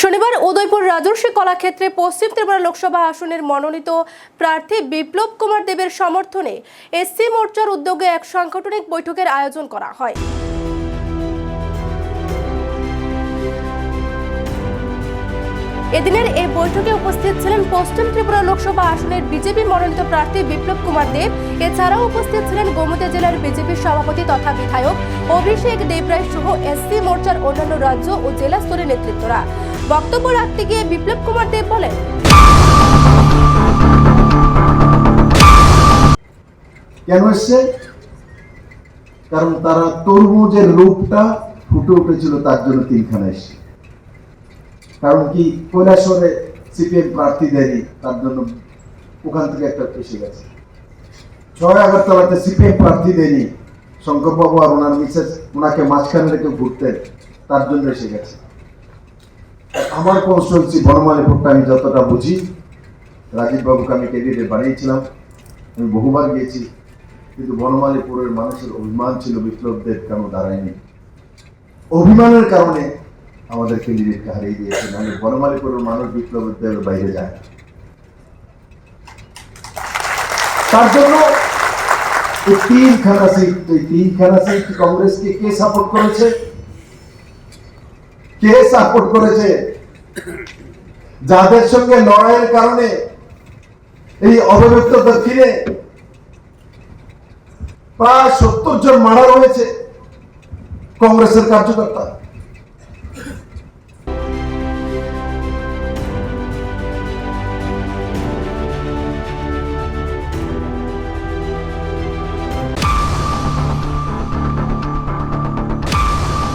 শনিবার উদয়পুর রাজর্ষি কলাক্ষেত্রে পশ্চিম ত্রিপুরা লোকসভা আসনের মনোনীত প্রার্থী বিপ্লব কুমার দেবের সমর্থনে এসসি মোর্চার উদ্যোগে এক সাংগঠনিক বৈঠকের আয়োজন করা হয়। এদিনের এই বৈঠকে উপস্থিত ছিলেন পশ্চিম ত্রিপুরা লোকসভা আসনের বিজেপি মনোনীত প্রার্থী বিপ্লব কুমার দেব। এছাড়াও উপস্থিত ছিলেন গোমতী জেলার বিজেপির সভাপতি তথা বিধায়ক অভিষেক দেবরায় সহ এসসি মোর্চার অন্যান্য রাজ্য ও জেলা স্তরের নেতৃত্বরা। বক্তব্য রাখতে গিয়ে বিপ্লব কুমার দেব বলেন, কেন এসছে? কারণ তারা তরমুজের রূপটা ফুটে উঠেছিল, তার জন্য তিনখানা এসছে। কারণ কি, কৈলাসরে সিপিএম প্রার্থী দেয়নি, তার জন্য ওখান থেকে একটা এসে গেছে। 6 আগরতলাতে সিপিএম প্রার্থী দেয়নি, শঙ্করবাবু আর ওনার মিসেস ওনাকে মাঝখানে রেখে ঘুরতেন, তার জন্য এসে গেছে। আমার কনস্টিটুয়েন্সি বনমালীপুরটা আমি যতটা বুঝি, রাজীব বাবুকে আমি ক্যান্ডিডেট বানিয়েছিলাম, আমি বহুবার গিয়েছি, কিন্তু বনমালীপুরের মানুষের অভিমান ছিল বিপ্লব দেব কেন দাঁড়ায়নি। অভিমানের কারণে আমাদের ক্যান্ডিডেটকে হারিয়ে দিয়েছে, নাহলে বনমালীপুরের মানুষ বিপ্লব দেবের বাইরে যায়। তার জন্য এই তিনখানা সিট কংগ্রেসকে কে সাপোর্ট করেছে? কে সাপোর্ট করেছে? যাদের সঙ্গে লড়াইয়ের কারণে এই অবরুদ্ধ দক্ষিণে প্রায় 70 জন মারা রয়েছে কংগ্রেসের কার্যকর্তা।